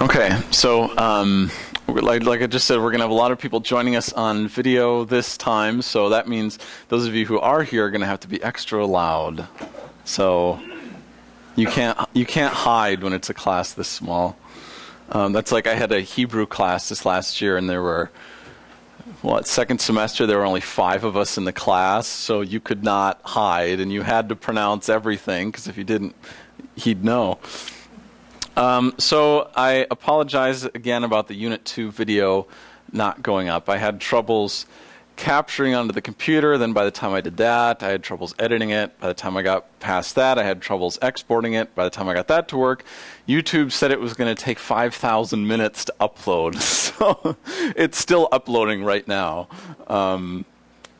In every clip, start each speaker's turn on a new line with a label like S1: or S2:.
S1: Okay, so like I just said, we're going to have a lot of people joining us on video this time, so that means those of you who are here are going to have to be extra loud. So you can't hide when it's a class this small. That's like I had a Hebrew class this last year, and there were, second semester there were only 5 of us in the class, so you could not hide, and you had to pronounce everything, because if you didn't, he'd know. So I apologize again about the Unit 2 video not going up. I had troubles capturing onto the computer, then by the time I did that, I had troubles editing it. By the time I got past that, I had troubles exporting it. By the time I got that to work, YouTube said it was going to take 5,000 minutes to upload. So it's still uploading right now.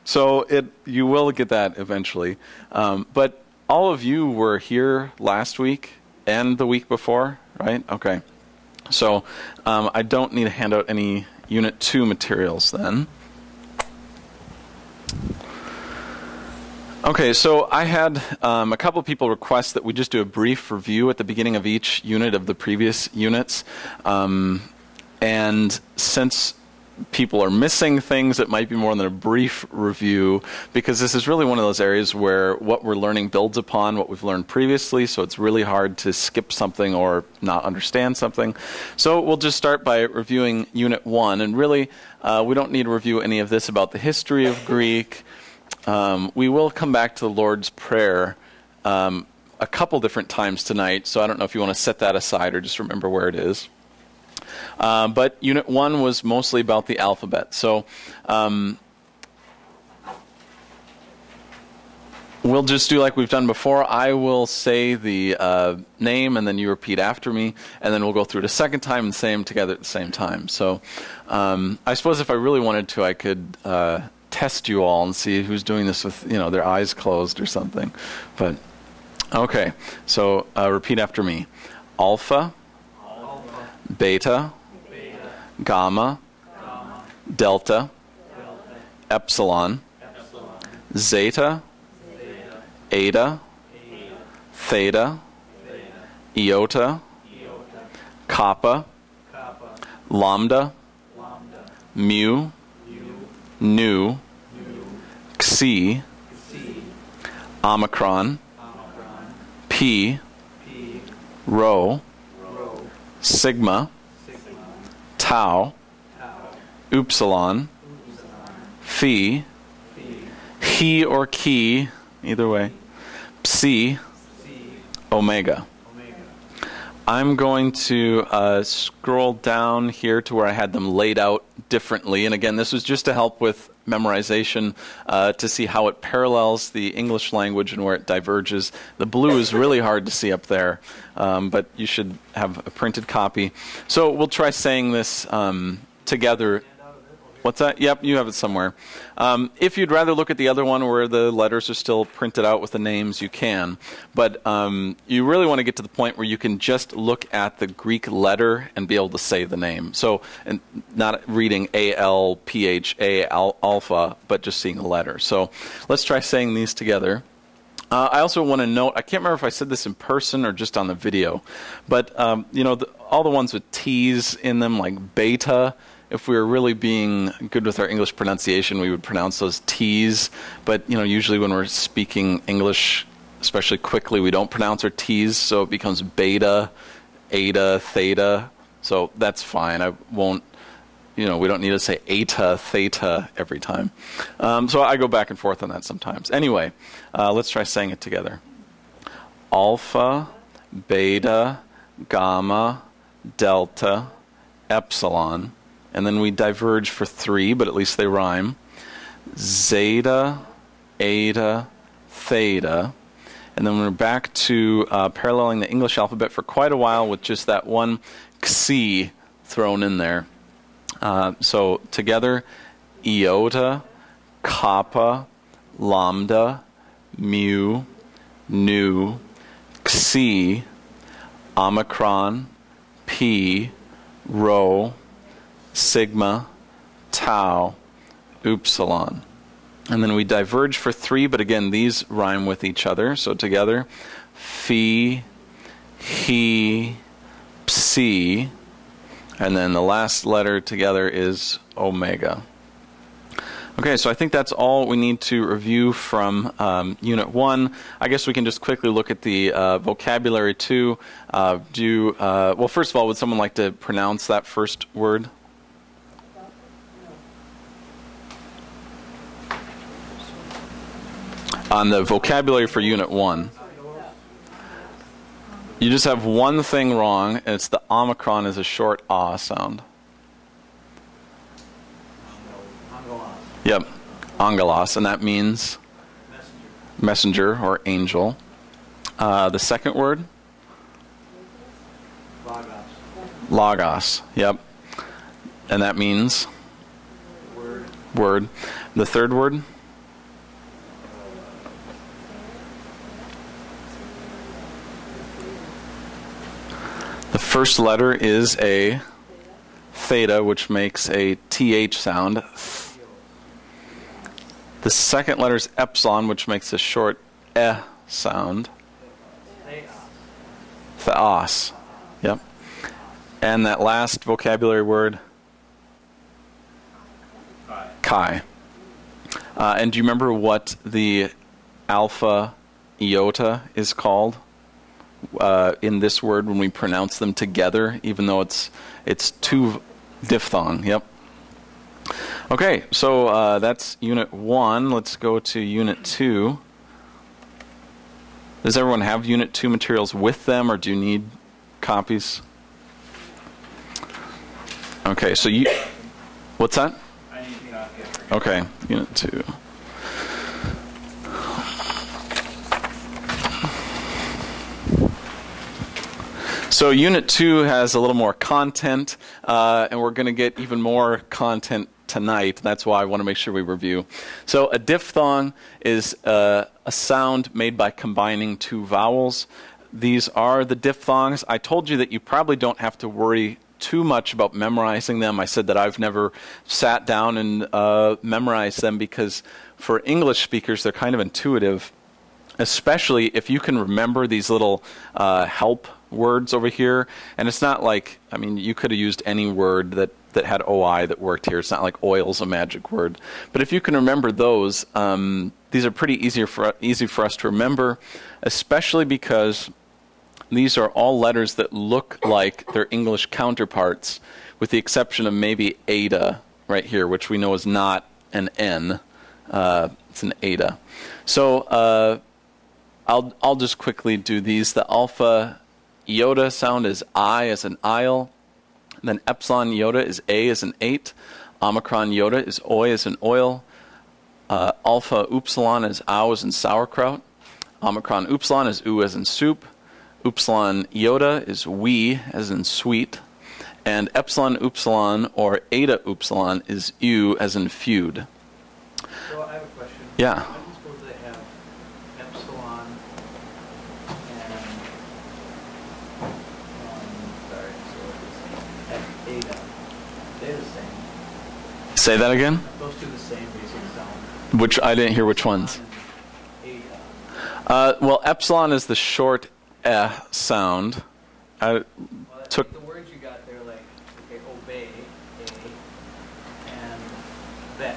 S1: So you will get that eventually. But all of you were here last week and the week before, right? Okay. So I don't need to hand out any Unit 2 materials then. Okay, so I had a couple of people request that we just do a brief review at the beginning of each unit of the previous units. And since people are missing things, it might be more than a brief review, because this is really one of those areas where what we're learning builds upon what we've learned previously, so it's really hard to skip something or not understand something. So we'll just start by reviewing Unit 1, and really we don't need to review any of this about the history of Greek. We will come back to the Lord's Prayer a couple different times tonight, so I don't know if you want to set that aside or just remember where it is. But Unit 1 was mostly about the alphabet. So we'll just do like we've done before. I will say the name, and then you repeat after me, and then we'll go through it a second time and say them together at the same time. So I suppose if I really wanted to, I could test you all and see who's doing this with, their eyes closed or something. But okay, so repeat after me. Alpha, beta, gamma, delta, epsilon, zeta, eta, theta, iota, kappa, lambda, mu, nu, xi, omicron, pi, rho, sigma, tau, upsilon, phi, he or chi, either way, psi, omega. I'm going to scroll down here to where I had them laid out differently. And again, this was just to help with memorization, to see how it parallels the English language and where it diverges. The blue is really hard to see up there, but you should have a printed copy. So we'll try saying this together. What's that? Yep, you have it somewhere. If you'd rather look at the other one where the letters are still printed out with the names, you can. But you really want to get to the point where you can just look at the Greek letter and be able to say the name. So, and not reading A-L-P-H-A, alpha, but just seeing the letter. So let's try saying these together. I also want to note, I can't remember if I said this in person or just on the video, but all the ones with T's in them, like beta, if we were really being good with our English pronunciation, we would pronounce those T's. But usually when we're speaking English, especially quickly, we don't pronounce our T's, so it becomes beta, eta, theta. So that's fine. I won't. We don't need to say eta, theta every time. So I go back and forth on that sometimes. Anyway, let's try saying it together. Alpha, beta, gamma, delta, epsilon. And then we diverge for 3, but at least they rhyme. Zeta, eta, theta. And then we're back to paralleling the English alphabet for quite a while with just that one xi thrown in there. So together, iota, kappa, lambda, mu, nu, xi, omicron, pi, rho, sigma, tau, upsilon. And then we diverge for 3, but again, these rhyme with each other. So together, phi, he, psi, And then the last letter together is omega. Okay, so I think that's all we need to review from Unit 1. I guess we can just quickly look at the vocabulary too. Well, first of all, would someone like to pronounce that first word? On the vocabulary for Unit 1. You just have one thing wrong, and it's the omicron is a short ah sound. Yep, angelos, and that means messenger or angel. The second word? Logos, yep. And that means? Word. The third word? The first letter is a theta, which makes a th sound. The second letter is epsilon, which makes a short eh sound. Theos. Yep. And that last vocabulary word? Chi. And do you remember what the alpha iota is called in this word when we pronounce them together, even though it's two diphthong? Yep. Okay, so that's Unit 1. Let's go to Unit 2. Does everyone have Unit 2 materials with them, or do you need copies? Okay, so you... What's that?
S2: I need a copy.
S1: Okay, Unit 2. So Unit 2 has a little more content, and we're going to get even more content tonight. That's why I want to make sure we review. So a diphthong is a sound made by combining two vowels. These are the diphthongs. I told you that you probably don't have to worry too much about memorizing them. I said that I've never sat down and memorized them because for English speakers they're kind of intuitive, especially if you can remember these little help words over here. And it's not like, I mean, you could have used any word that had OI that worked here. It's not like oil's a magic word. But if you can remember those, these are pretty easy for us to remember, especially because these are all letters that look like their English counterparts, with the exception of maybe eta right here, which we know is not an N. It's an eta. So I'll just quickly do these. The alpha iota sound is I as an isle. Then epsilon iota is A as an 8. Omicron iota is oi as an oil. Alpha upsilon is ow as in sauerkraut. Omicron upsilon is oo as in soup. Upsilon iota is we as in sweet. And epsilon upsilon or eta upsilon is u as in feud.
S2: So I have a question.
S1: Yeah.
S2: How do you suppose they have epsilon and eta? They're the same.
S1: Say that again?
S2: Those two the same basic sound.
S1: Which I didn't hear which ones.
S2: Eta.
S1: Well, epsilon is the short eh sound.
S2: Well, took the words you got there, like okay, obey, a, and vet,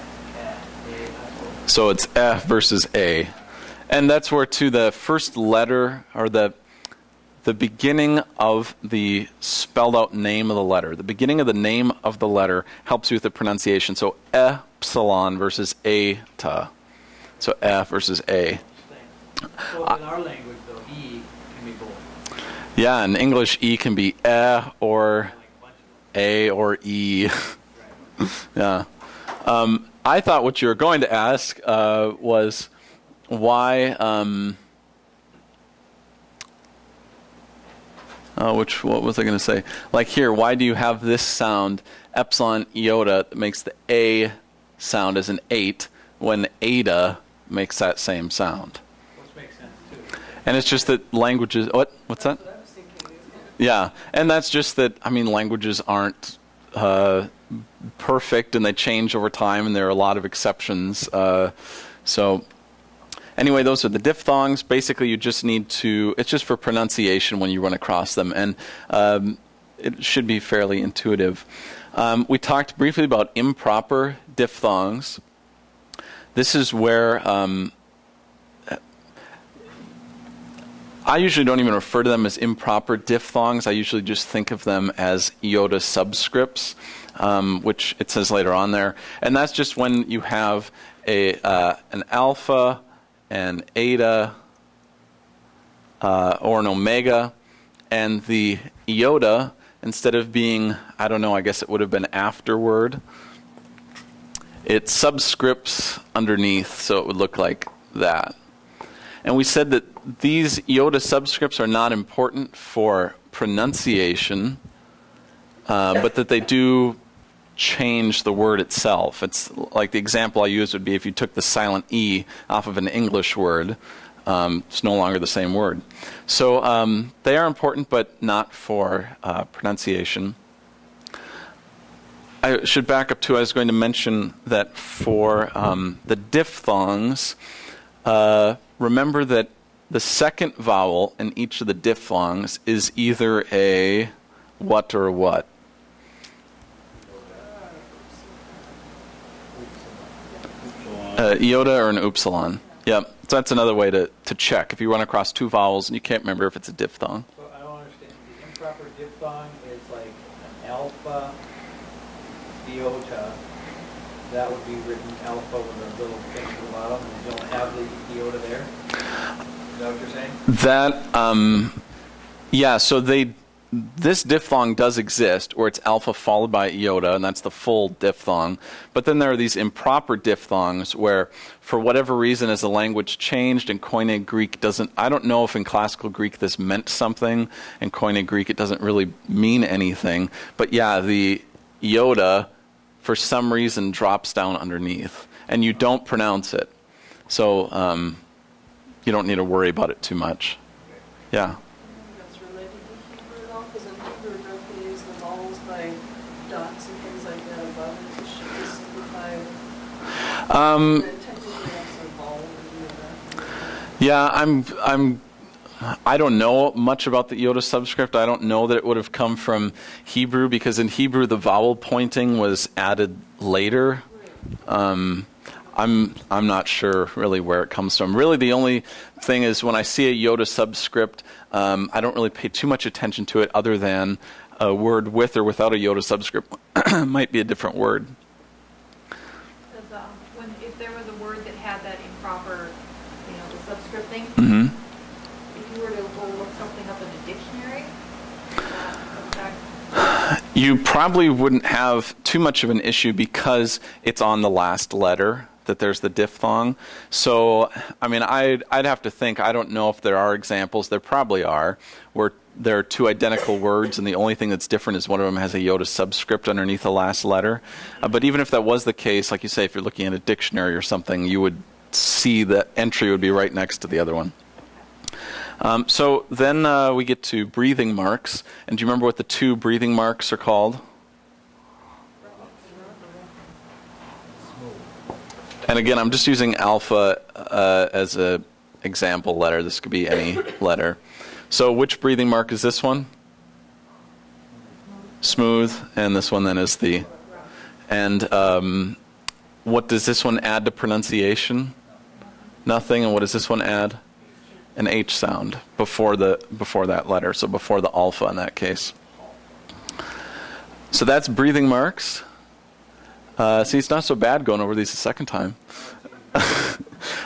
S2: a.
S1: So it's eh versus a, and that's where to the first letter or the beginning of the spelled out name of the letter. The beginning of the name of the letter helps you with the pronunciation. So epsilon versus eta. So F versus A.
S2: So in our language, though, E can be both.
S1: Yeah, in English, E can be or A or E. Yeah. I thought what you were going to ask was why. What was I going to say? Like here, why do you have this sound, epsilon iota, that makes the A sound as an 8 when eta makes that same sound?
S2: Which makes sense too.
S1: And it's just that languages. What's that? Yeah, and that's just that. I mean, languages aren't perfect, and they change over time, and there are a lot of exceptions. So. Anyway, those are the diphthongs. Basically, you just need to, it's just for pronunciation when you run across them. And it should be fairly intuitive. We talked briefly about improper diphthongs. This is where I usually don't even refer to them as improper diphthongs. I usually just think of them as iota subscripts, which it says later on there. And that's just when you have an alpha, an eta, or an omega, and the iota, instead of being, I don't know, I guess it would have been afterward, it subscripts underneath, so it would look like that. And we said that these iota subscripts are not important for pronunciation, but that they do change the word itself. It's like the example I used would be if you took the silent E off of an English word, it's no longer the same word. So they are important, but not for pronunciation. I should back up too. I was going to mention that for the diphthongs, remember that the second vowel in each of the diphthongs is either a what or a what? Iota or an upsilon. Yep. So that's another way to check. If you run across two vowels and you can't remember if it's a diphthong.
S2: So I don't understand. The improper diphthong is like an alpha iota. That would be written alpha with a little thing at the bottom, and you don't have the iota there. Is that what you're saying?
S1: That, yeah, so this diphthong does exist, where it's alpha followed by iota, and that's the full diphthong. But then there are these improper diphthongs where, for whatever reason, as the language changed, and Koine Greek doesn't, I don't know if in classical Greek this meant something, in Koine Greek it doesn't really mean anything. But yeah, the iota, for some reason, drops down underneath, and you don't pronounce it. So you don't need to worry about it too much. Yeah.
S3: That's related to Hebrew at all, because in Hebrew, don't they use the vowels by dots and things like that above it to simplify? Technically, that's a vowel in the
S1: Yeah, I don't know much about the iota subscript. I don't know that it would have come from Hebrew, because in Hebrew the vowel pointing was added later. I'm not sure really where it comes from. Really, the only thing is when I see a iota subscript, I don't really pay too much attention to it, other than a word with or without a iota subscript might be a different word.
S4: Because if there was a word that had that improper, the subscript thing,
S1: Mm-hmm.
S4: if you were to go look something up in a dictionary,
S1: You probably wouldn't have too much of an issue, because it's on the last letter that there's the diphthong. So, I mean, I'd have to think. I don't know if there are examples. There probably are, where there are two identical words, and the only thing that's different is one of them has a iota subscript underneath the last letter. But even if that was the case, like you say, if you're looking at a dictionary or something, you would see the entry would be right next to the other one. So then we get to breathing marks. And do you remember what the two breathing marks are called? And again, I'm just using alpha as an example letter. This could be any letter. So which breathing mark is this one? Smooth. And this one then is the... And what does this one add to pronunciation? Nothing. And what does this one add? An H sound before that letter, so before the alpha in that case. So that's breathing marks. See, it's not so bad going over these a second time.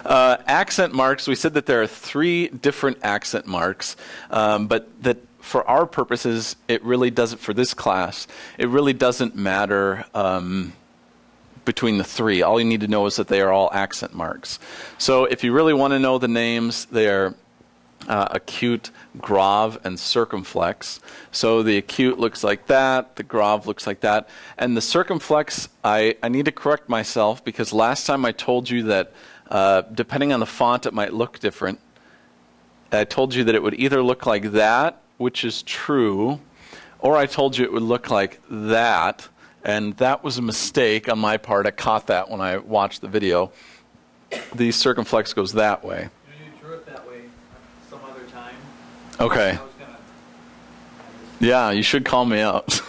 S1: Accent marks, we said that there are 3 different accent marks, but that for our purposes, it really doesn't, for this class, it really doesn't matter between the 3. All you need to know is that they are all accent marks. So if you really want to know the names, they are acute, grave, and circumflex. So the acute looks like that, the grave looks like that, and the circumflex, I need to correct myself, because last time I told you that depending on the font it might look different. I told you that it would either look like that, which is true, or I told you it would look like that, and that was a mistake on my part. I caught that when I watched the video. The circumflex goes that way.
S2: You drew it that way some other time.
S1: Okay.
S2: I was gonna
S1: Yeah, you should call me out.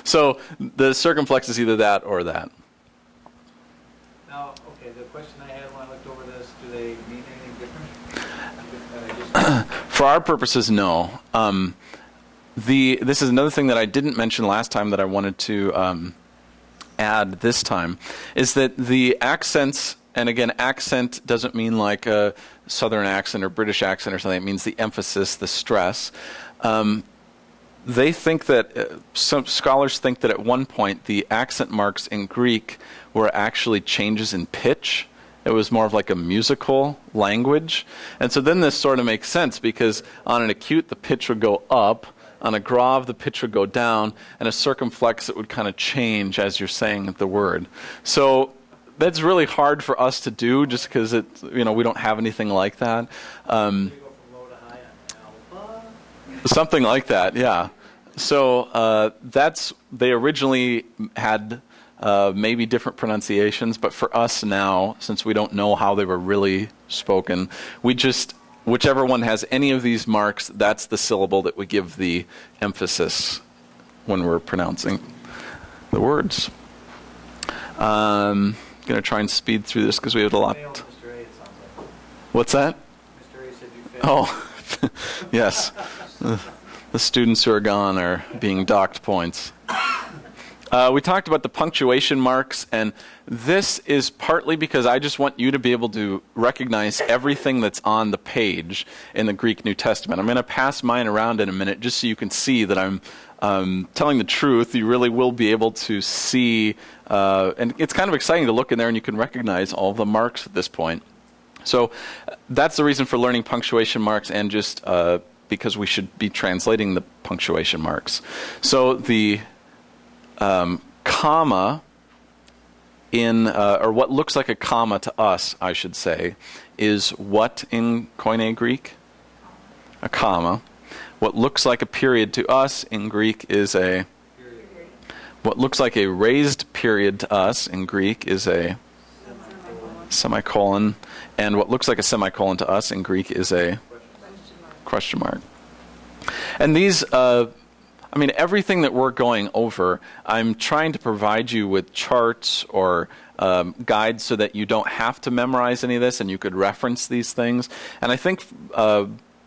S1: So the circumflex is either that or that.
S2: Now, okay, the question I had when I looked over this, do they mean anything different?
S1: For our purposes, no. This is another thing that I didn't mention last time that I wanted to add this time, is that the accents, and again, accent doesn't mean like a Southern accent or British accent or something. It means the emphasis, the stress. They think that, some scholars think that at one point the accent marks in Greek were actually changes in pitch. It was more of like a musical language. And so then this sort of makes sense, because on an acute the pitch would go up, on a grave the pitch would go down, and a circumflex it would kind of change as you're saying the word. So that's really hard for us to do, just because we don't have anything like that.
S2: They go from low to high on alpha?
S1: Something like that, yeah. So they originally had maybe different pronunciations, but for us now, since we don't know how they were really spoken, we just, whichever one has any of these marks, that's the syllable that we give the emphasis when we're pronouncing the words. I'm going to try and speed through this because we have a lot.
S2: Failed, Mr. A, it sounds like.
S1: What's that?
S2: Mr. A said you failed.
S1: Oh, yes. The students who are gone are being docked points. We talked about the punctuation marks, and this is partly because I just want you to be able to recognize everything that's on the page in the Greek New Testament. I'm going to pass mine around in a minute just so you can see that I'm telling the truth. You really will be able to see, and it's kind of exciting to look in there and you can recognize all the marks at this point. So that's the reason for learning punctuation marks, and just because we should be translating the punctuation marks. So the comma in, or what looks like a comma to us, I should say, is what in Koine Greek? A comma. What looks like a period to us in Greek is a, what looks like a raised period to us in Greek is a semicolon, and what looks like a semicolon to us in Greek is a question mark. And these, everything that we're going over, I'm trying to provide you with charts or guides so that you don't have to memorize any of this and you could reference these things. And I think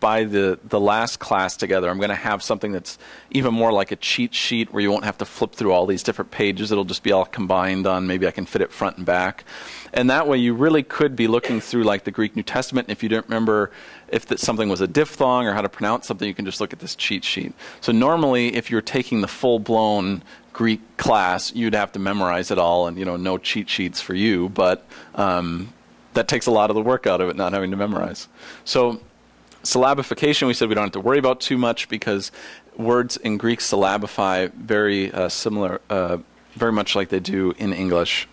S1: by the last class together, I'm going to have something that's even more like a cheat sheet where you won't have to flip through all these different pages. It'll just be all combined on, maybe I can fit it front and back. And that way you really could be looking through like the Greek New Testament. And if you don't remember if something was a diphthong or how to pronounce something, you can just look at this cheat sheet. So normally if you're taking the full-blown Greek class, you'd have to memorize it all, and no cheat sheets for you. But that takes a lot of the work out of it, not having to memorize. So syllabification, we said we don't have to worry about too much because words in Greek syllabify very similar, very much like they do in English.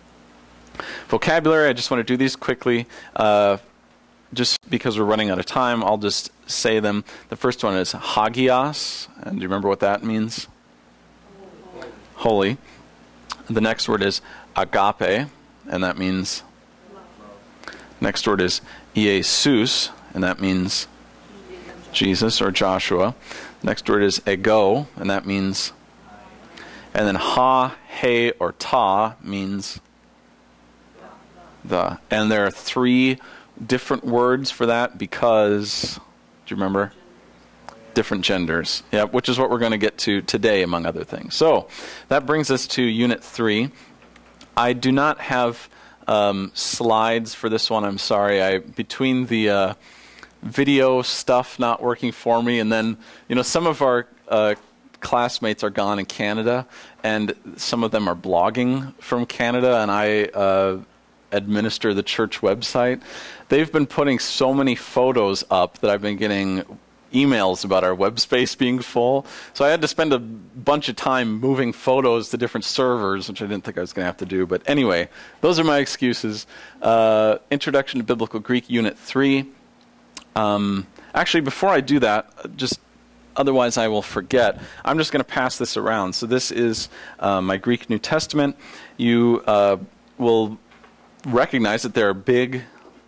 S1: Vocabulary, I just want to do these quickly. Just because we're running out of time, I'll just say them. The first one is hagios, and do you remember what that means? Holy. The next word is agape, and that means, next word is Jesus, and that means Jesus or Joshua. Next word is ego, and that means, and then ha, he, or ta means the. And there are 3 different words for that because, do you remember? Different genders. Yeah, which is what we're going to get to today, among other things. So that brings us to Unit 3. I do not have slides for this one. I'm sorry. Between the video stuff not working for me, and then some of our classmates are gone in Canada, and some of them are blogging from Canada, and I administer the church website. They've been putting so many photos up that I've been getting emails about our web space being full. So I had to spend a bunch of time moving photos to different servers, which I didn't think I was going to have to do. But anyway, those are my excuses. Introduction to Biblical Greek, Unit 3. Actually, before I do that, otherwise I will forget, I'm just going to pass this around. So this is my Greek New Testament. You will recognize that there are big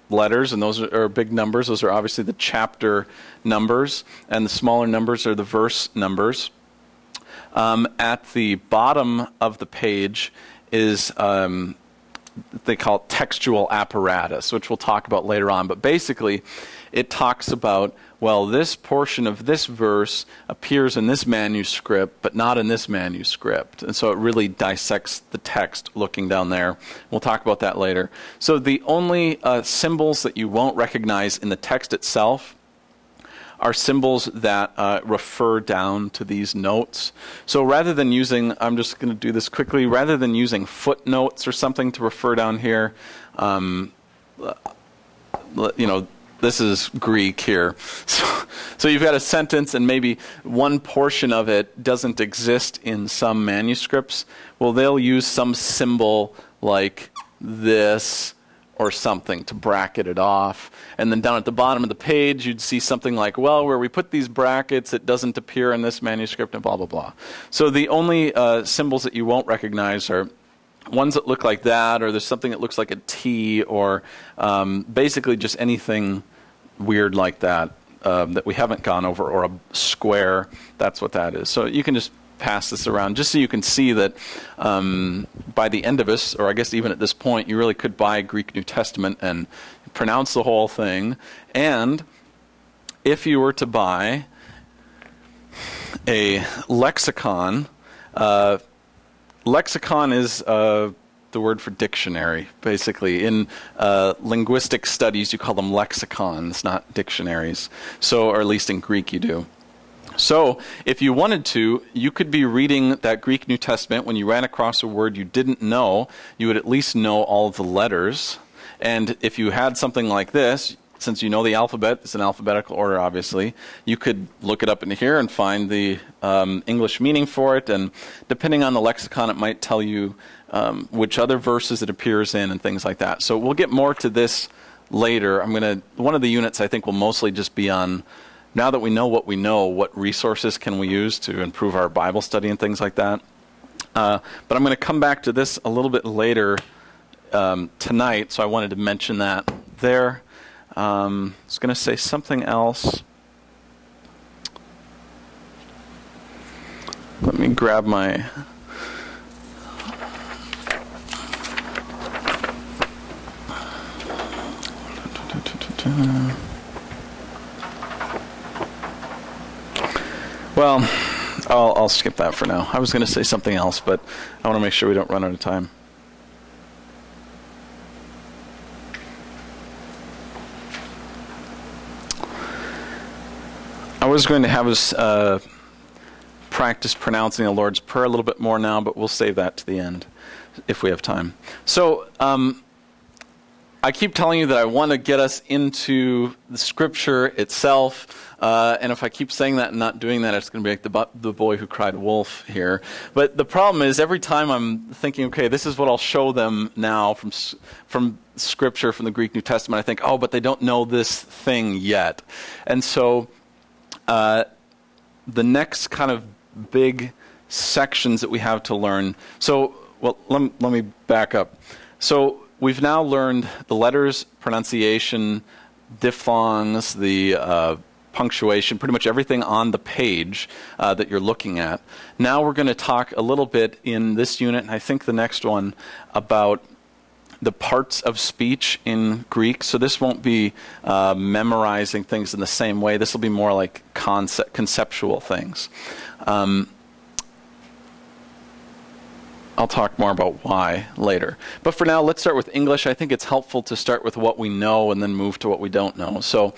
S1: letters, and those are big numbers. Those are obviously the chapter numbers, and the smaller numbers are the verse numbers. At the bottom of the page is they call it textual apparatus, which we'll talk about later on. But basically, it talks about, well, this portion of this verse appears in this manuscript, but not in this manuscript. And so it really dissects the text looking down there. We'll talk about that later. So the only symbols that you won't recognize in the text itself are symbols that refer down to these notes. So rather than using, I'm just going to do this quickly, rather than using footnotes or something to refer down here, this is Greek here. So you've got a sentence and maybe one portion of it doesn't exist in some manuscripts. Well, they'll use some symbol like this or something to bracket it off. And then down at the bottom of the page, you'd see something like, well, where we put these brackets, it doesn't appear in this manuscript, and blah, blah, blah. So the only symbols that you won't recognize are ones that look like that, or there's something that looks like a T, or basically just anything weird like that that we haven't gone over, or a square. That's what that is. So you can just pass this around just so you can see that by the end of this, or I guess even at this point, you really could buy a Greek New Testament and pronounce the whole thing. And if you were to buy a lexicon, lexicon is the word for dictionary, basically. In linguistic studies, you call them lexicons, not dictionaries. So, or at least in Greek you do. So, if you wanted to, you could be reading that Greek New Testament. When you ran across a word you didn't know, you would at least know all of the letters. And if you had something like this, since you know the alphabet, it's in alphabetical order, obviously, you could look it up in here and find the English meaning for it. And depending on the lexicon, it might tell you which other verses it appears in and things like that. So we'll get more to this later. One of the units I think will mostly just be on, now that we know, what resources can we use to improve our Bible study and things like that. But I'm going to come back to this a little bit later tonight, so I wanted to mention that there. I was going to say something else. Let me grab my... Well, I'll skip that for now. I was going to say something else, but I want to make sure we don't run out of time. I was going to have us practice pronouncing the Lord's Prayer a little bit more now, but we'll save that to the end if we have time. So I keep telling you that I want to get us into the Scripture itself. And if I keep saying that and not doing that, it's going to be like the boy who cried wolf here. But the problem is, every time I'm thinking, okay, this is what I'll show them now from Scripture, from the Greek New Testament, I think, oh, but they don't know this thing yet. And so the next kind of big sections that we have to learn. So, well, let me back up. So we've now learned the letters, pronunciation, diphthongs, the punctuation, pretty much everything on the page that you're looking at. Now we're going to talk a little bit in this unit, and I think the next one, about the parts of speech in Greek. So this won't be memorizing things in the same way. This will be more like conceptual things. I'll talk more about why later. But for now, let's start with English. I think it's helpful to start with what we know and then move to what we don't know. So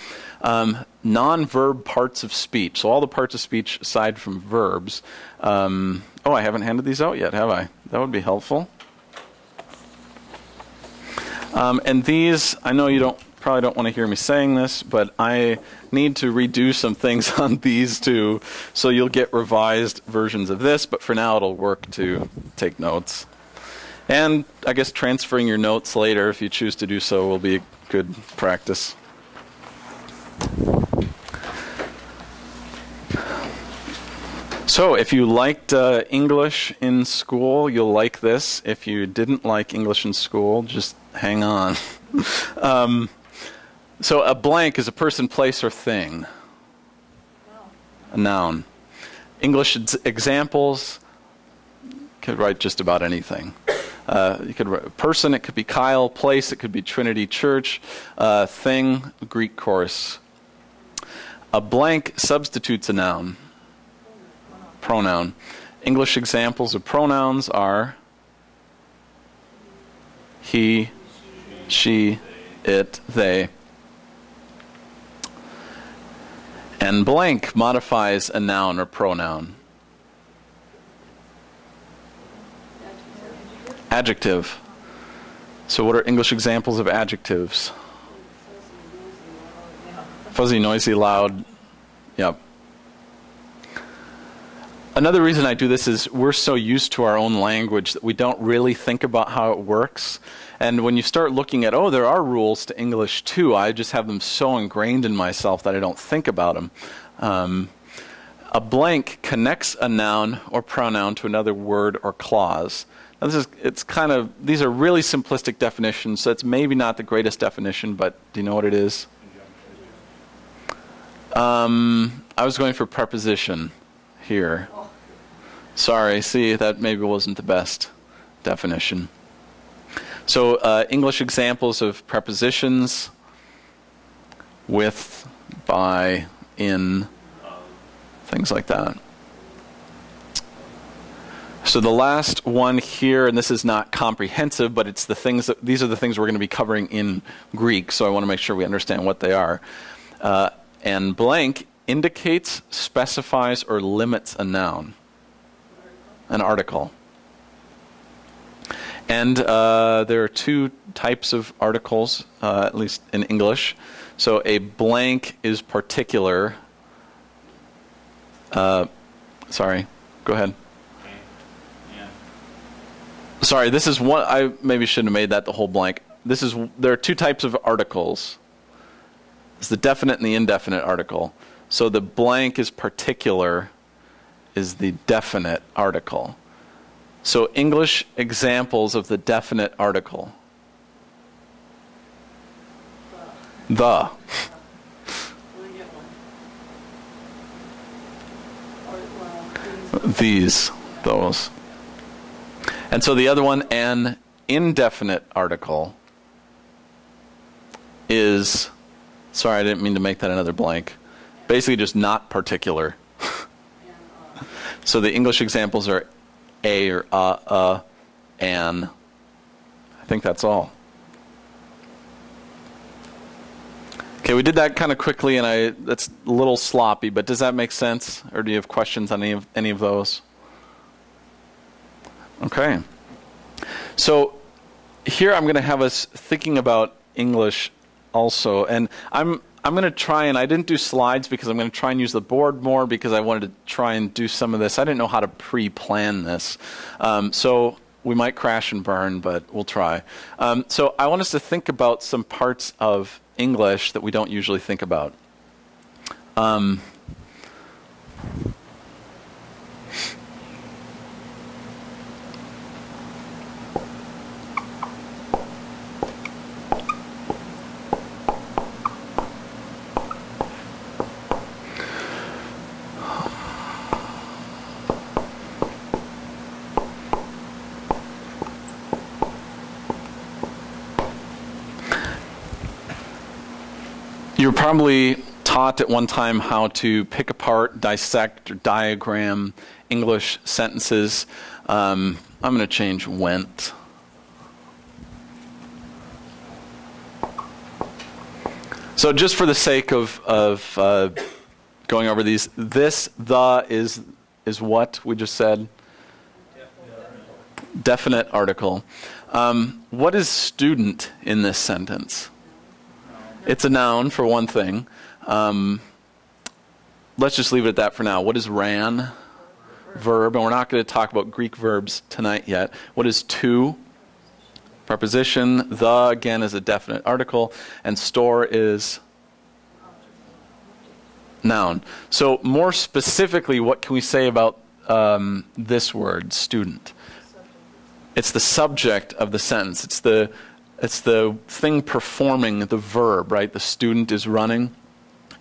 S1: non-verb parts of speech. So all the parts of speech aside from verbs. Oh, I haven't handed these out yet, have I? That would be helpful. And these, I know you probably don't want to hear me saying this, but I need to redo some things on these two, so you'll get revised versions of this, but for now it'll work to take notes. And I guess transferring your notes later, if you choose to do so, will be a good practice. So if you liked English in school, you'll like this. If you didn't like English in school, just hang on. So a blank is a person, place, or thing. A noun. English examples, could write just about anything. You could write person, it could be Kyle. Place, it could be Trinity Church. Thing, Greek chorus. A blank substitutes a noun. Pronoun. English examples of pronouns are he, she, it, they. And blank modifies a noun or pronoun. Adjective. So what are English examples of adjectives? Fuzzy, noisy, loud. Yep. Another reason I do this is we're so used to our own language that we don't really think about how it works. And when you start looking at, oh, there are rules to English too, I just have them so ingrained in myself that I don't think about them. A blank connects a noun or pronoun to another word or clause. Now these are really simplistic definitions, so it's maybe not the greatest definition, but do you know what it is? I was going for preposition here. Sorry, see, that maybe wasn't the best definition. So English examples of prepositions: with, by, in, things like that. So the last one here, and this is not comprehensive, but it's the things these are the things we're going to be covering in Greek, so I want to make sure we understand what they are. And blank indicates, specifies, or limits a noun, an article. And there are two types of articles, at least in English. So a blank is particular. Sorry, go ahead. Sorry, this is one. I maybe shouldn't have made that the whole blank. There are two types of articles. It's the definite and the indefinite article. So the blank is particular is the definite article. So English examples of the definite article. The. These, those. And so the other one, an indefinite article, is, sorry, I didn't mean to make that another blank, basically just not particular. So the English examples are a or an. I think that's all. Okay, we did that kind of quickly, and that's a little sloppy, but does that make sense? Or do you have questions on any of those? Okay. So here I'm going to have us thinking about English also, and I'm going to try, and I didn't do slides because I'm going to try and use the board more because I wanted to try and do some of this. I didn't know how to pre-plan this. So we might crash and burn, but we'll try. So I want us to think about some parts of English that we don't usually think about. You were probably taught at one time how to pick apart, dissect, or diagram English sentences. I'm going to change went. So just for the sake of going over these, the is what we just said? Definite article. What is student in this sentence? It's a noun, for one thing. Let's just leave it at that for now. What is ran? Verb. And we're not going to talk about Greek verbs tonight yet. What is to? Preposition. The, again, is a definite article. And store is noun. So more specifically, what can we say about this word, student? It's the subject of the sentence. It's the thing performing the verb, right? The student is running.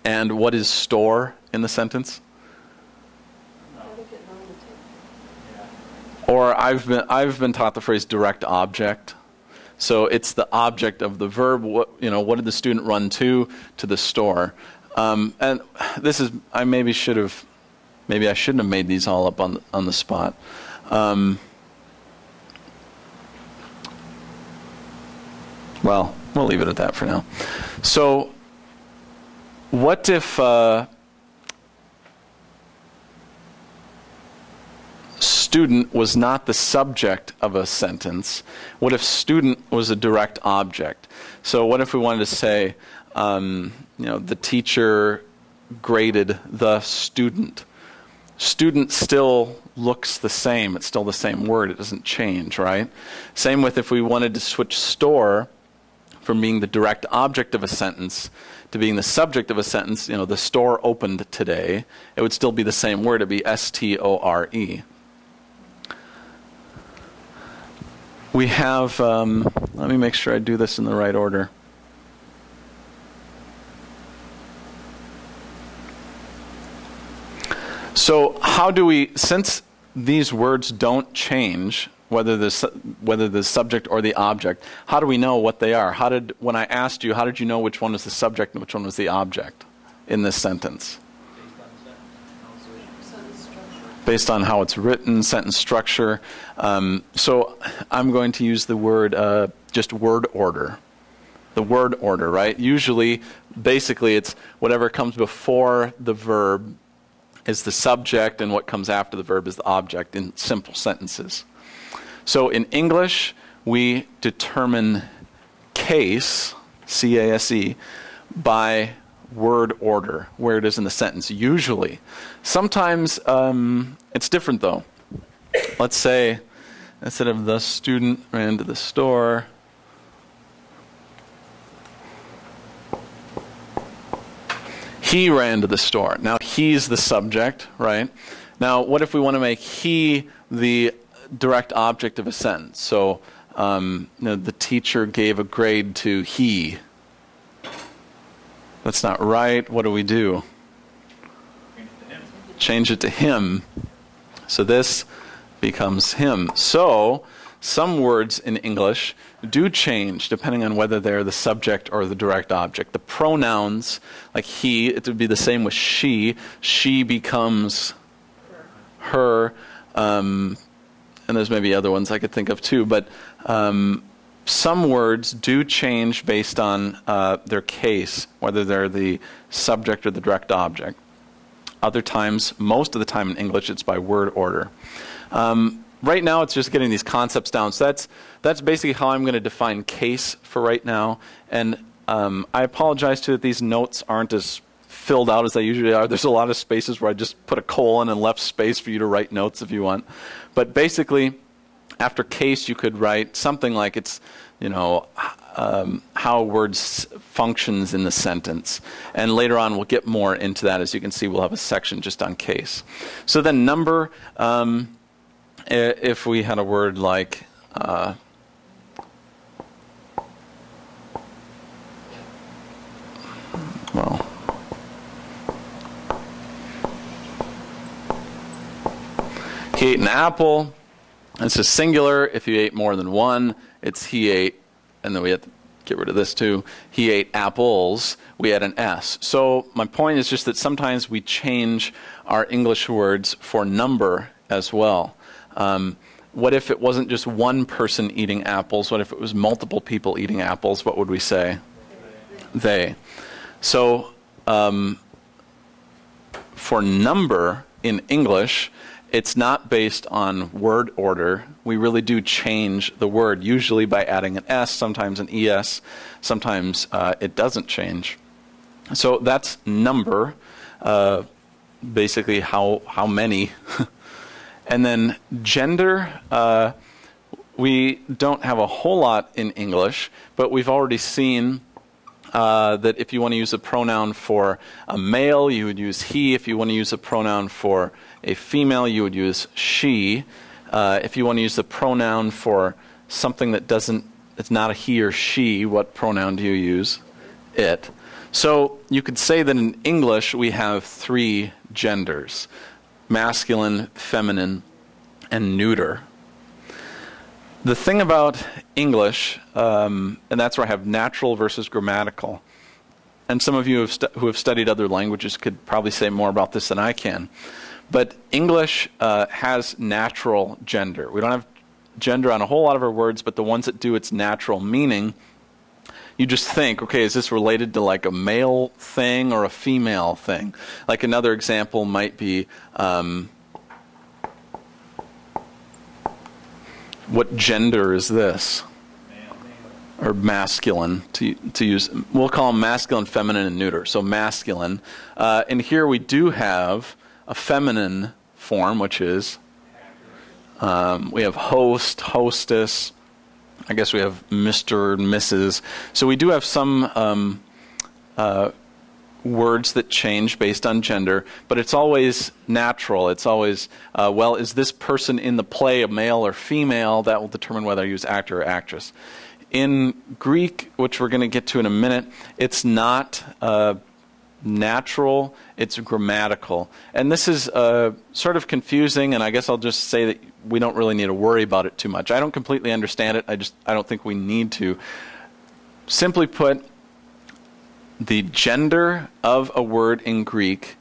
S1: And what is store in the sentence? Or I've been taught the phrase direct object. So it's the object of the verb. What did the student run to the store? And this is, maybe I shouldn't have made these all up on the spot. Well, we'll leave it at that for now. So what if student was not the subject of a sentence? What if student was a direct object? So what if we wanted to say, the teacher graded the student? Student still looks the same. It's still the same word. It doesn't change, right? Same with if we wanted to switch store from being the direct object of a sentence to being the subject of a sentence. The store opened today. It would still be the same word. It'd be S-T-O-R-E. We have, let me make sure I do this in the right order. So how do we, since these words don't change, whether the subject or the object, how do we know what they are? When I asked you, how did you know which one was the subject and which one was the object in this sentence? Based on how it's written, sentence structure. So I'm going to use the word, just word order. The word order, right? Usually, basically, it's whatever comes before the verb is the subject, and what comes after the verb is the object in simple sentences. So in English, we determine case, C-A-S-E, by word order, where it is in the sentence, usually. Sometimes it's different, though. Let's say, instead of the student ran to the store, he ran to the store. Now, he's the subject, right? Now, what if we want to make he the direct object of a sentence? So, the teacher gave a grade to he. That's not right. What do? Change it to him. So this becomes him. So some words in English do change depending on whether they're the subject or the direct object. The pronouns, like he, it would be the same with she. She becomes her. And there's maybe other ones I could think of too. But some words do change based on their case, whether they're the subject or the direct object. Other times, most of the time in English, it's by word order. Right now, it's just getting these concepts down. So that's basically how I'm going to define case for right now. And I apologize too that these notes aren't as filled out as they usually are. There's a lot of spaces where I just put a colon and left space for you to write notes if you want. But basically, after case, you could write something like it's, how words functions in the sentence. And later on, we'll get more into that. As you can see, we'll have a section just on case. So then number, if we had a word like, he ate an apple. It's a singular. If you ate more than one, it's he ate, and then we have to get rid of this too. He ate apples. We add an S. So my point is just that sometimes we change our English words for number as well. What if it wasn't just one person eating apples? What if it was multiple people eating apples? What would we say? They. So for number in English, it's not based on word order. We really do change the word, usually by adding an S, sometimes an ES, sometimes it doesn't change. So that's number, basically how many. And then gender, we don't have a whole lot in English, but we've already seen that if you want to use a pronoun for a male, you would use he. If you want to use a pronoun for a female, you would use she. If you want to use the pronoun for something that it's not a he or she, what pronoun do you use? It. So you could say that in English we have 3 genders: masculine, feminine, and neuter. The thing about English, and that's where I have natural versus grammatical, and some of you who have studied other languages could probably say more about this than I can, but English has natural gender. We don't have gender on a whole lot of our words, but the ones that do, it's natural, meaning you just think, okay, is this related to like a male thing or a female thing? Like another example might be, what gender is this? Or masculine, to use. We'll call them masculine, feminine, and neuter. So masculine. And here we do have a feminine form, which is, we have host, hostess. I guess we have Mr. and Mrs. So we do have some words that change based on gender, but it's always natural. It's always, well, is this person in the play a male or female? That will determine whether I use actor or actress. In Greek, which we're going to get to in a minute, it's not natural, it's grammatical. And this is sort of confusing, and I guess I'll just say that we don't really need to worry about it too much. I don't completely understand it. I don't think we need to. Simply put, the gender of a word in Greek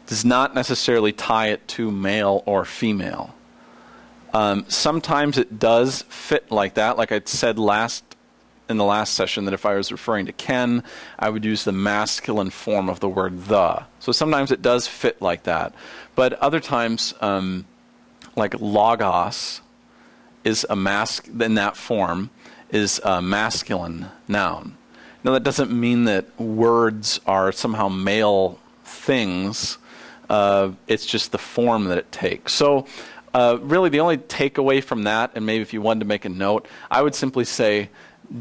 S1: does not necessarily tie it to male or female. Sometimes it does fit like that. Like I said in the last session, that if I was referring to Ken, I would use the masculine form of the word the. So sometimes it does fit like that. But other times, like logos is in that form is a masculine noun. Now that doesn't mean that words are somehow male things. It's just the form that it takes. So really the only takeaway from that, and maybe if you wanted to make a note, I would simply say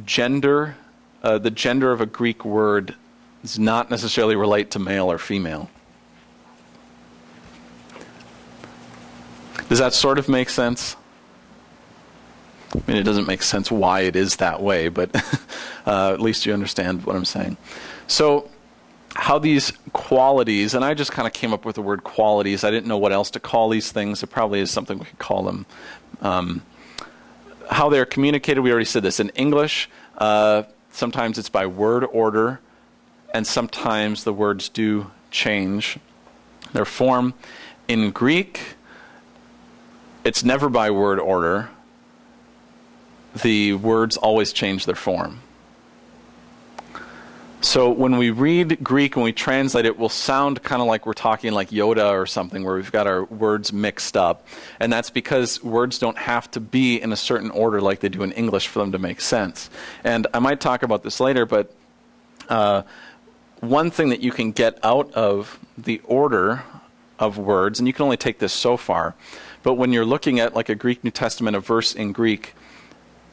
S1: gender, the gender of a Greek word does not necessarily relate to male or female. Does that sort of make sense? I mean, it doesn't make sense why it is that way, but at least you understand what I'm saying. So how these qualities, and I just kind of came up with the word qualities. I didn't know what else to call these things. It probably is something we could call them. How they're communicated, we already said this. In English, sometimes it's by word order, and sometimes the words do change their form. In Greek, it's never by word order. The words always change their form. So when we read Greek and we translate it, we'll sound kind of like we're talking like Yoda or something, where we've got our words mixed up. And that's because words don't have to be in a certain order like they do in English for them to make sense. And I might talk about this later, but one thing that you can get out of the order of words, and you can only take this so far, but when you're looking at like a Greek New Testament, a verse in Greek,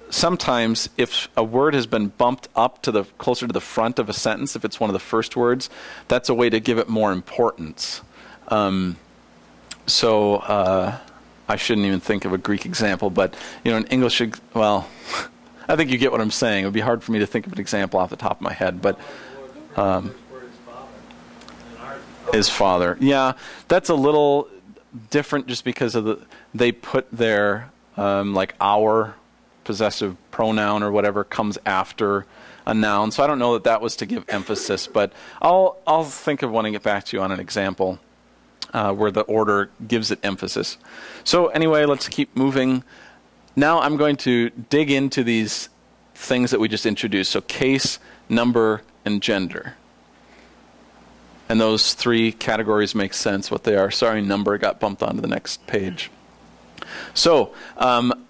S1: sometimes if a word has been bumped up to closer to the front of a sentence, if it's one of the first words, that's a way to give it more importance. I shouldn't even think of a Greek example, but in English, well, I think you get what I'm saying. It would be hard for me to think of an example off the top of my head, but his father. Yeah, that's a little different just because of they put their like our possessive pronoun or whatever comes after a noun. So I don't know that was to give emphasis, but I'll think of one and get back to you on an example where the order gives it emphasis. So anyway, let's keep moving. Now I'm going to dig into these things that we just introduced. So case, number, and gender. And those three categories make sense what they are. Sorry, number got bumped onto the next page. So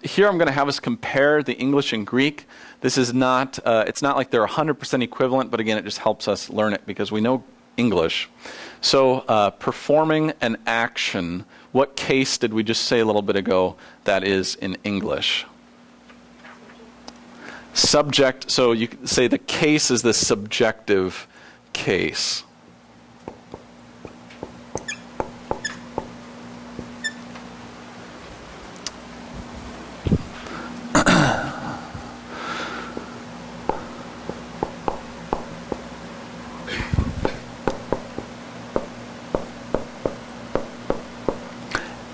S1: here I'm going to have us compare the English and Greek. This is not, it's not like they're 100% equivalent, but again, it just helps us learn it because we know English. So performing an action, what case did we just say a little bit ago that is in English? Subject, so you could say the case is the subjective case.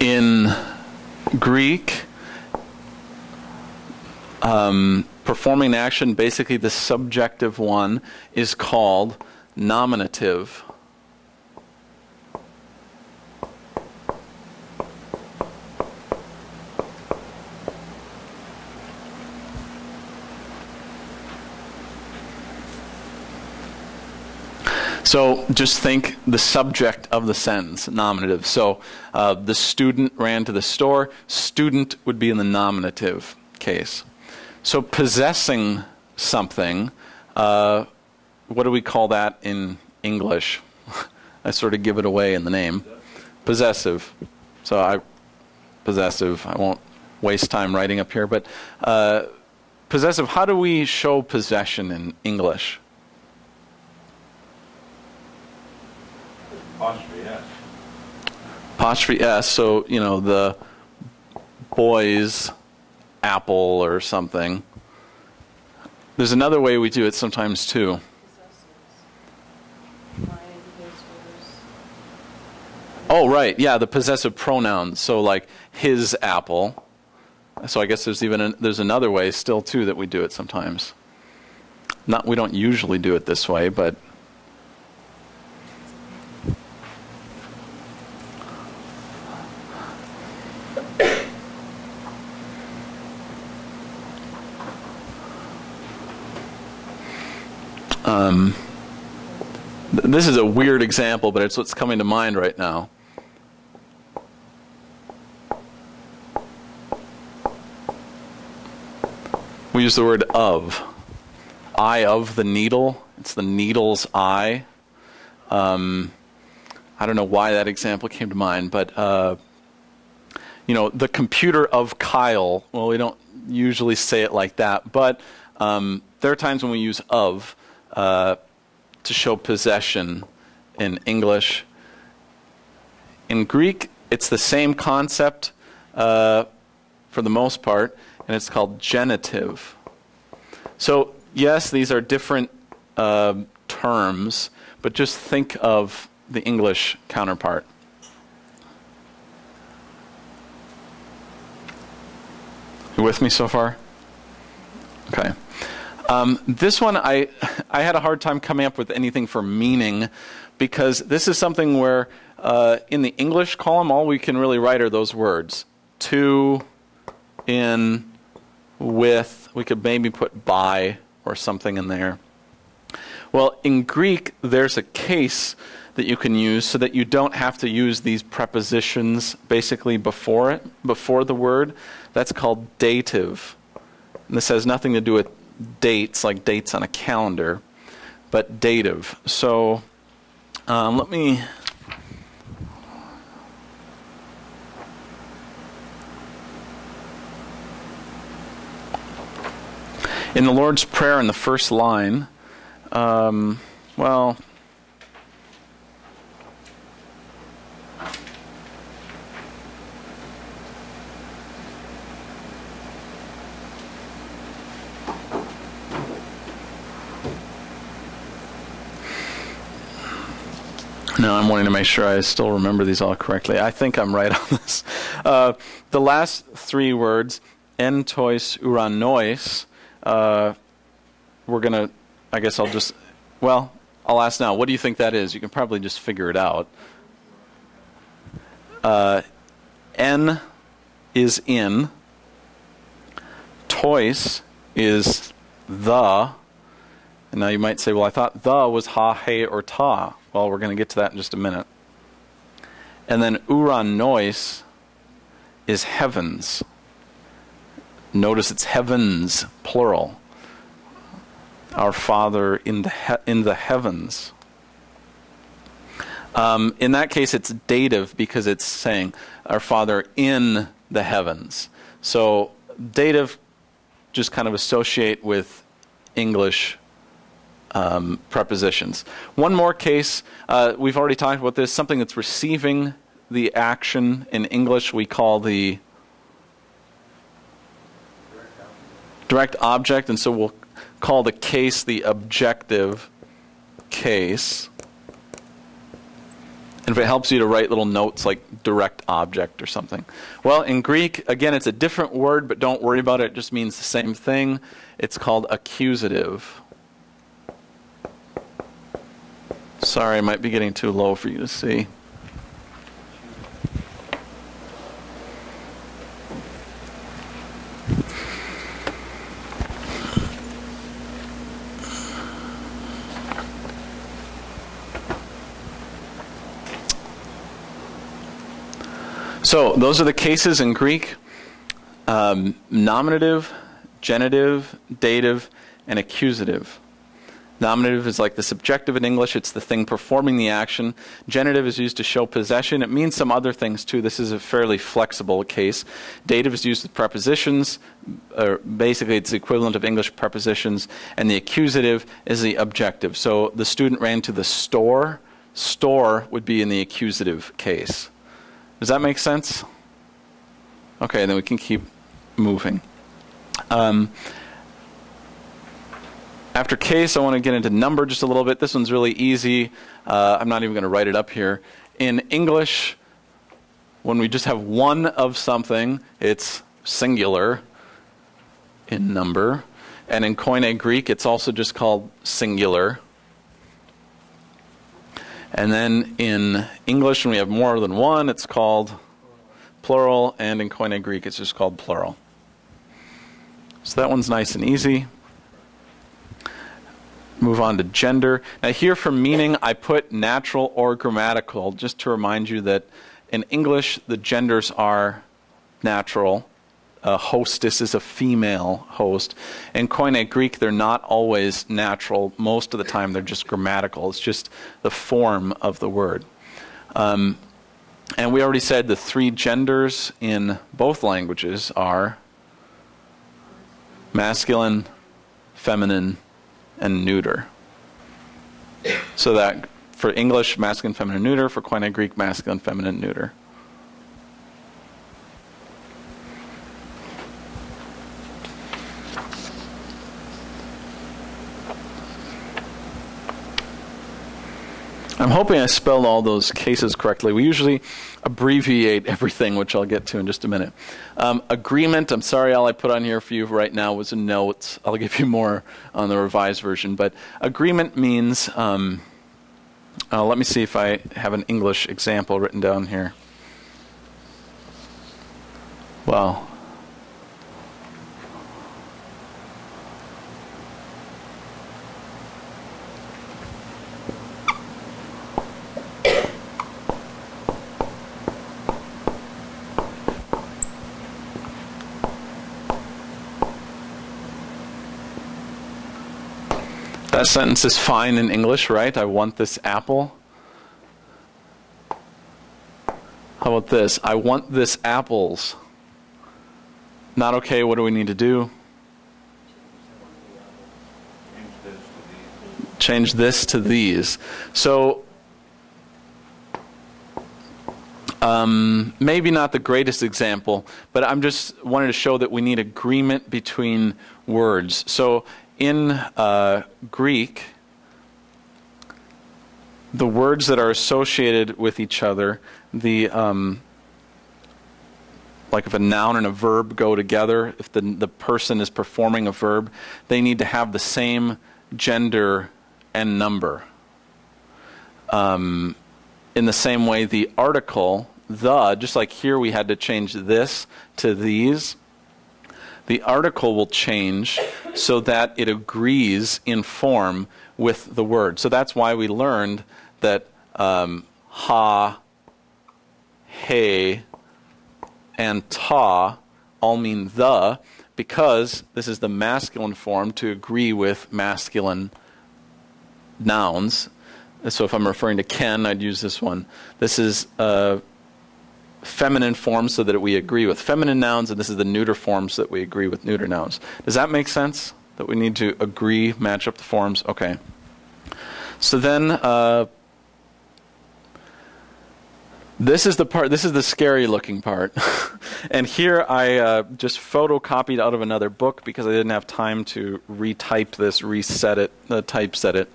S1: In Greek, performing action, basically the subjective one, is called nominative. So just think the subject of the sentence, nominative. So the student ran to the store. Student would be in the nominative case. So possessing something, what do we call that in English? I sort of give it away in the name. Possessive. So possessive. I won't waste time writing up here, but possessive, how do we show possession in English?
S5: Apostrophe S.
S1: Apostrophe S, so, you know, the boy's apple or something. There's another way we do it sometimes, too. Oh, right, yeah, the possessive pronoun. So, like, his apple. So I guess there's there's another way still, too, that we do it sometimes. We don't usually do it this way, but... This is a weird example, but it's what's coming to mind right now. We use the word of. Eye of the needle. It's the needle's eye. I don't know why that example came to mind, but you know, the computer of Kyle. Well, we don't usually say it like that, but there are times when we use of to show possession in English. In Greek, it's the same concept for the most part, and it's called genitive. So, yes, these are different terms, but just think of the English counterpart. You with me so far? Okay. This one, I had a hard time coming up with anything for meaning, because this is something where in the English column, all we can really write are those words. To, in, with. We could maybe put by or something in there. Well, in Greek, there's a case that you can use so that you don't have to use these prepositions basically before the word. That's called dative. And this has nothing to do with dates, like dates on a calendar, but dative. So let me... In the Lord's Prayer in the first line, well... No, I'm wanting to make sure I still remember these all correctly. I think I'm right on this. The last three words, en tois uranois, we're going to, I guess I'll just, well, I'll ask now, what do you think that is? You can probably just figure it out. En is in. Tois is the. And now you might say, well, I thought the was ha, he, or ta. Well, we're going to get to that in just a minute. And then uranois is heavens. Notice it's heavens, plural. Our Father in the heavens. In that case, it's dative because it's saying our Father in the heavens. So dative just kind of associate with English prepositions. One more case, we've already talked about this, something that's receiving the action in English we call the direct object, and so we'll call the case the objective case. And if it helps you to write little notes like direct object or something. Well, in Greek, again, it's a different word, but don't worry about it. It just means the same thing. It's called accusative. Sorry, I might be getting too low for you to see. So those are the cases in Greek: nominative, genitive, dative, and accusative. Nominative is like the subjective in English. It's the thing performing the action. Genitive is used to show possession. It means some other things too. This is a fairly flexible case. Dative is used with prepositions. Basically, it's the equivalent of English prepositions. And the accusative is the objective. So the student ran to the store. Store would be in the accusative case. Does that make sense? Okay, then we can keep moving. After case, I want to get into number just a little bit. This one's really easy. I'm not even going to write it up here. In English, when we just have one of something, it's singular in number. And in Koine Greek, it's also just called singular. And then in English, when we have more than one, it's called plural. And in Koine Greek, it's just called plural. So that one's nice and easy. Move on to gender. Now here for meaning, I put natural or grammatical, just to remind you that in English, the genders are natural. A hostess is a female host. In Koine Greek, they're not always natural. Most of the time, they're just grammatical. It's just the form of the word. And we already said the three genders in both languages are masculine, feminine, and neuter. So that for English, masculine, feminine, neuter. For Koine Greek, masculine, feminine, neuter. I'm hoping I spelled all those cases correctly. We usually abbreviate everything, which I'll get to in just a minute. Agreement, I'm sorry, all I put on here for you right now was a note. I'll give you more on the revised version. But agreement means, let me see if I have an English example written down here. Well, that sentence is fine in English, right? I want this apple. How about this? I want this apples. Not okay, what do we need to do? Change this to these. So, maybe not the greatest example, but I'm just wanting to show that we need agreement between words. So, in Greek, the words that are associated with each other, the like if a noun and a verb go together, if the person is performing a verb, they need to have the same gender and number. In the same way, the article, the, just like here we had to change this to these, the article will change so that it agrees in form with the word. So that's why we learned that ha, he, and ta all mean the, because this is the masculine form to agree with masculine nouns. So if I'm referring to Ken, I'd use this one. This is feminine form so that we agree with feminine nouns, and this is the neuter form so that we agree with neuter nouns. Does that make sense? That we need to agree, match up the forms? Okay. So then, this is the part, this is the scary looking part. And here I just photocopied out of another book because I didn't have time to retype this, reset it, typeset it.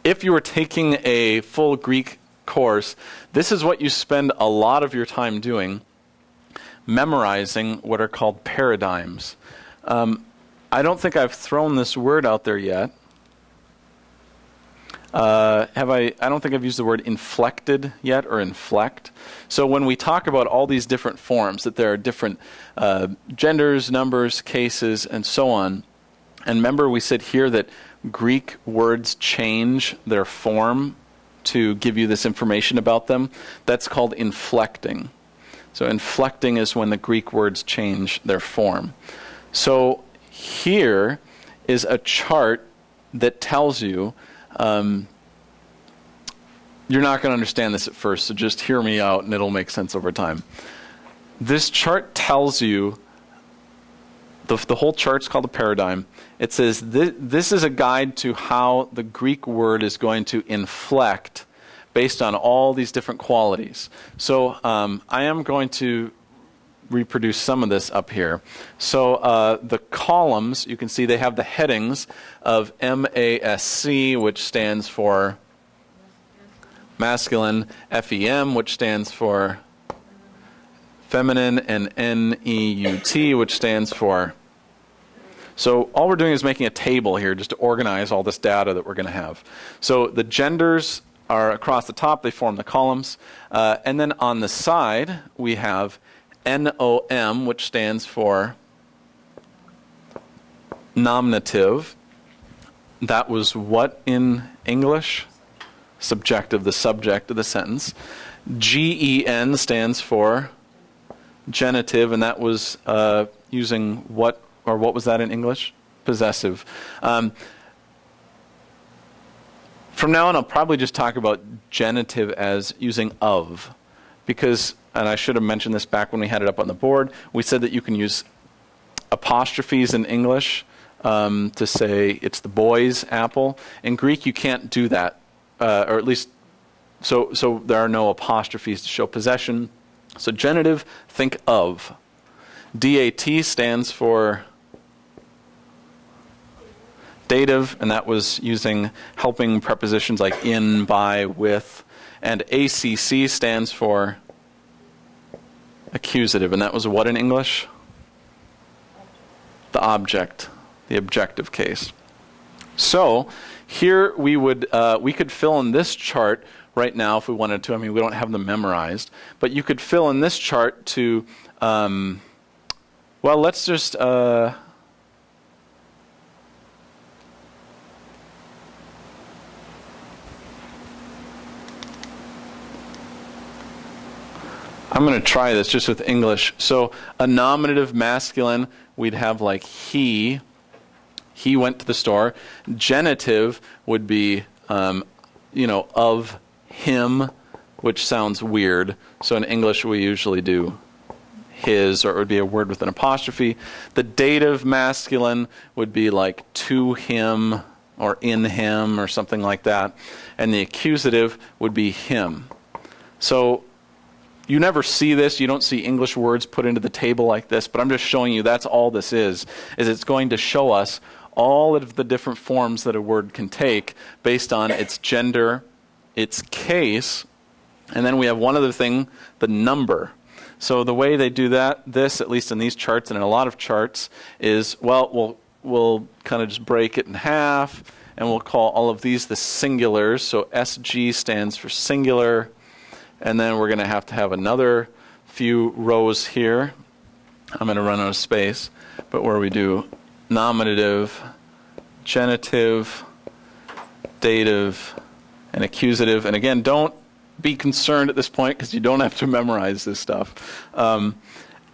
S1: If you were taking a full Greek course, this is what you spend a lot of your time doing, memorizing what are called paradigms. I don't think I've thrown this word out there yet. Have I? I don't think I've used the word inflected yet, or inflect. So when we talk about all these different forms, that there are different genders, numbers, cases, and so on. And remember, we said here that Greek words change their form to give you this information about them. That's called inflecting. So inflecting is when the Greek words change their form. So here is a chart that tells you, you're not going to understand this at first, so just hear me out and it'll make sense over time. This chart tells you, the whole chart's called a paradigm. It says this is a guide to how the Greek word is going to inflect based on all these different qualities. So I am going to reproduce some of this up here. So the columns, you can see they have the headings of MASC, which stands for masculine, FEM, which stands for feminine, and NEUT, which stands for. So all we're doing is making a table here just to organize all this data that we're going to have. So the genders are across the top, they form the columns. And then on the side, we have NOM, which stands for nominative. That was what in English? Subjective, the subject of the sentence. GEN stands for genitive, and that was using what, or what was that in English? Possessive. From now on, I'll probably just talk about genitive as using of, because, and I should have mentioned this back when we had it up on the board, we said that you can use apostrophes in English to say it's the boy's apple. In Greek, you can't do that, or at least, so there are no apostrophes to show possession. So genitive, think of. DAT stands for dative, and that was using helping prepositions like in, by, with. And ACC stands for accusative, and that was what in English? The object, the objective case. So here we would we could fill in this chart right now if we wanted to. I mean, we don't have them memorized, but you could fill in this chart to well, let's just I'm going to try this just with English. So a nominative masculine, we'd have like he went to the store. Genitive would be, you know, of him, which sounds weird. So in English we usually do his, or it would be a word with an apostrophe. The dative masculine would be like to him or in him or something like that. And the accusative would be him. So you never see this. You don't see English words put into the table like this, but I'm just showing you that's all this is it's going to show us all of the different forms that a word can take based on its gender, its case, and then we have one other thing, the number. So the way they do that, this, at least in these charts and in a lot of charts, is, well, we'll kind of just break it in half, and we'll call all of these the singulars. So SG stands for singular, and then we're going to have another few rows here. I'm going to run out of space, but where we do nominative, genitive, dative, and accusative. And again, don't be concerned at this point because you don't have to memorize this stuff. And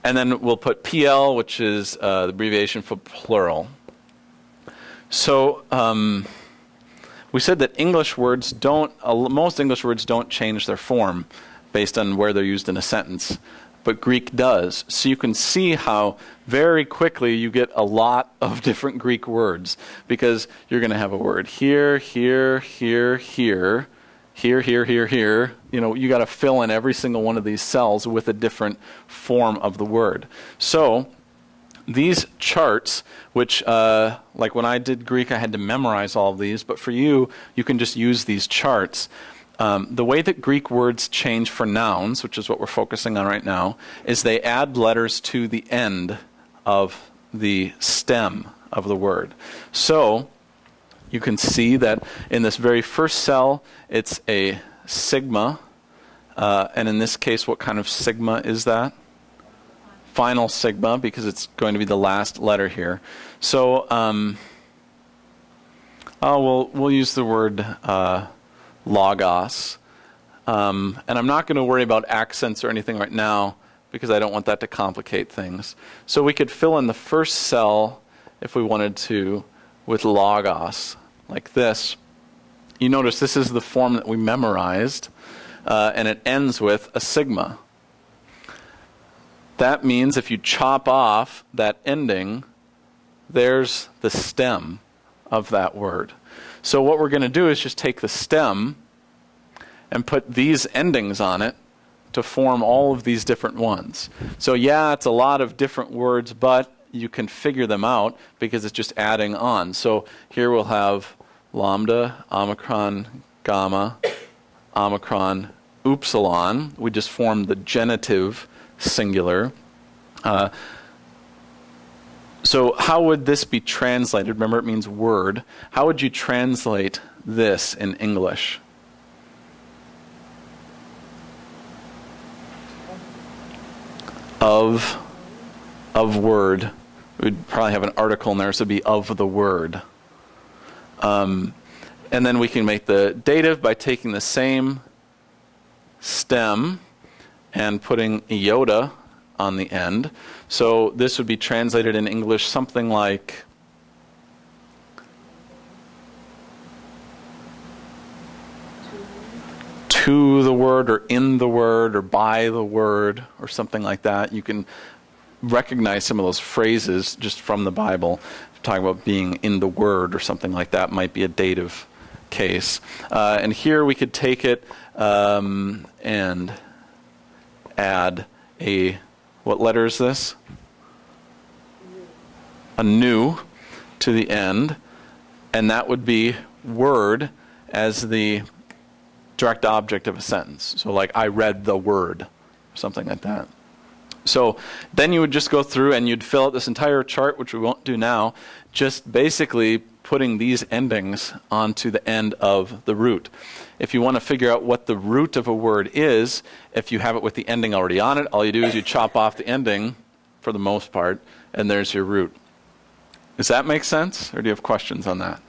S1: then we'll put PL, which is the abbreviation for plural. So we said that English words don't, most English words don't change their form based on where they're used in a sentence, but Greek does. So you can see how very quickly you get a lot of different Greek words, because you're going to have a word here, here, here, here, here, here, here, here. You know, you got to fill in every single one of these cells with a different form of the word. So these charts, which, like when I did Greek, I had to memorize all of these, but for you, you can just use these charts. The way that Greek words change for nouns, which is what we're focusing on right now, is they add letters to the end of the stem of the word. So you can see that in this very first cell, it's a sigma. And in this case, what kind of sigma is that? Final sigma, because it's going to be the last letter here. So we'll use the word logos. And I'm not going to worry about accents or anything right now because I don't want that to complicate things. So we could fill in the first cell, if we wanted to, with logos, like this. You notice this is the form that we memorized, and it ends with a sigma. That means if you chop off that ending, there's the stem of that word. So what we're going to do is just take the stem and put these endings on it to form all of these different ones. So yeah, it's a lot of different words, but you can figure them out because it's just adding on. So here we'll have lambda, omicron, gamma, omicron, upsilon. We just formed the genitive singular. So how would this be translated? Remember, it means word. How would you translate this in English? Of word. We'd probably have an article in there, so it'd be of the word. And then we can make the dative by taking the same stem and putting iota on the end. So this would be translated in English something like to the word, or in the word, or by the word, or something like that. You can recognize some of those phrases just from the Bible. Talking about being in the word or something like that might be a dative case. And here we could take it and add a, what letter is this? A nu to the end, and that would be word as the direct object of a sentence. So like, I read the word, something like that. So then you would just go through and you'd fill out this entire chart, which we won't do now, just basically putting these endings onto the end of the root. If you want to figure out what the root of a word is, if you have it with the ending already on it, all you do is you chop off the ending, for the most part, and there's your root. Does that make sense, or do you have questions on that?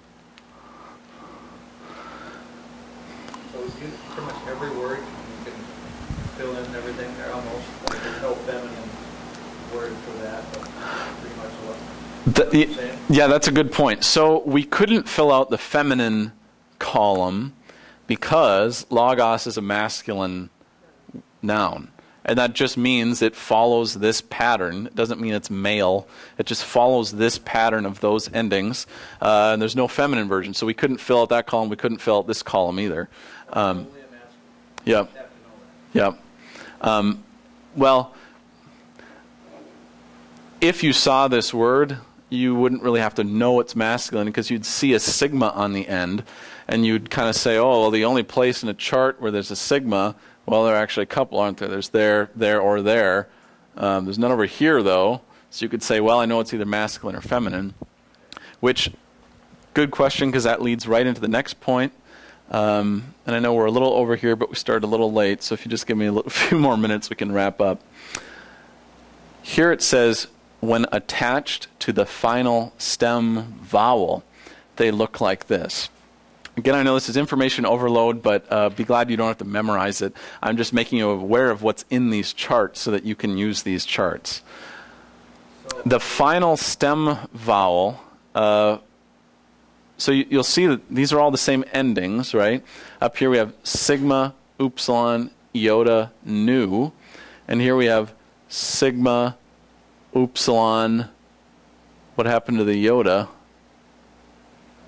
S2: So pretty much every word you can fill in everything there almost. Like there's no feminine word for that, but pretty much what you're saying.
S1: Yeah, that's a good point. So we couldn't fill out the feminine column because logos is a masculine noun. And that just means it follows this pattern. It doesn't mean it's male. It just follows this pattern of those endings. And there's no feminine version. So we couldn't fill out that column. We couldn't fill out this column either. Yep. Yep. Well, if you saw this word, you wouldn't really have to know it's masculine because you'd see a sigma on the end. And you'd kind of say, oh, well, the only place in a chart where there's a sigma, well, there are actually a couple, aren't there? There's there, or there. There's none over here, though. So you could say, well, I know it's either masculine or feminine. Which, good question, because that leads right into the next point. And I know we're a little over here, but we started a little late. So if you just give me a few more minutes, we can wrap up. Here it says, when attached to the final stem vowel, they look like this. Again, I know this is information overload, but be glad you don't have to memorize it. I'm just making you aware of what's in these charts so that you can use these charts. The final stem vowel, so you'll see that these are all the same endings, right? Up here we have sigma, upsilon, iota, nu. And here we have sigma, upsilon. What happened to the iota?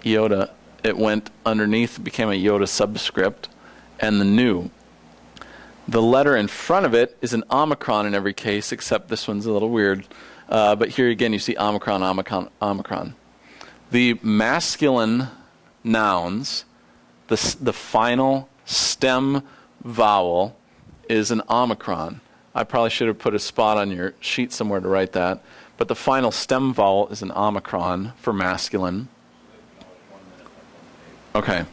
S1: Iota. It went underneath, became a iota subscript, and the nu. The letter in front of it is an omicron in every case, except this one's a little weird. But here again, you see omicron, omicron, omicron. The masculine nouns, the final stem vowel is an omicron. I probably should have put a spot on your sheet somewhere to write that. But the final stem vowel is an omicron for masculine. Okay.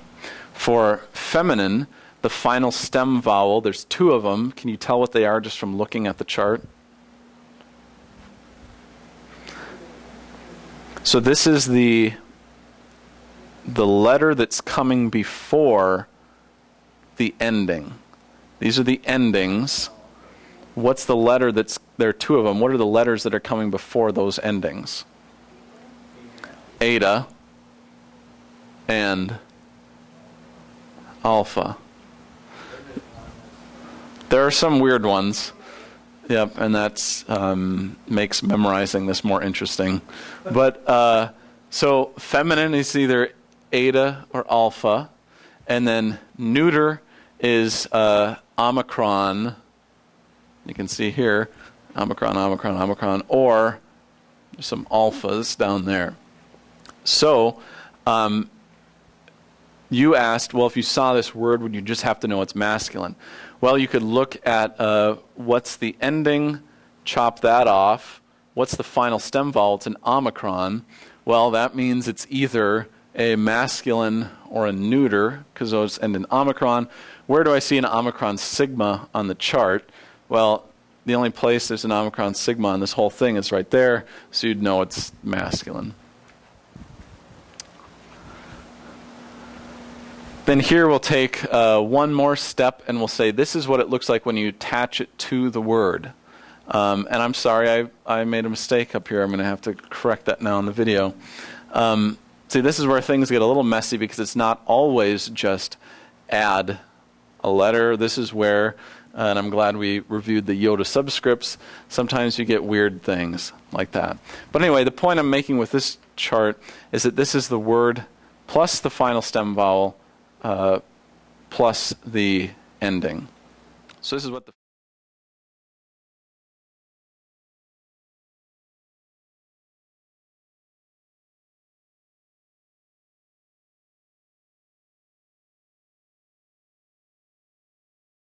S1: For feminine, the final stem vowel, there's 2 of them. Can you tell what they are just from looking at the chart? So this is the letter that's coming before the ending. These are the endings. What's the letter that's, there are 2 of them. What are the letters that are coming before those endings? Eta and alpha. There are some weird ones. Yep, and that's makes memorizing this more interesting. But so feminine is either eta or alpha, and then neuter is omicron. You can see here, omicron, omicron, omicron, or there's some alphas down there. So you asked, well, if you saw this word, would you just have to know it's masculine? Well, you could look at what's the ending, chop that off. What's the final stem vowel? It's an omicron. Well, that means it's either a masculine or a neuter, because those end in omicron. Where do I see an omicron sigma on the chart? Well, the only place there's an omicron sigma on this whole thing is right there, so you'd know it's masculine. Then here we'll take one more step and we'll say this is what it looks like when you attach it to the word. And I'm sorry, I made a mistake up here. I'm going to have to correct that now in the video. See, this is where things get a little messy because it's not always just add a letter. This is where, and I'm glad we reviewed the Yoda subscripts, sometimes you get weird things like that. But anyway, the point I'm making with this chart is that this is the word plus the final stem vowel plus the ending. So this is what the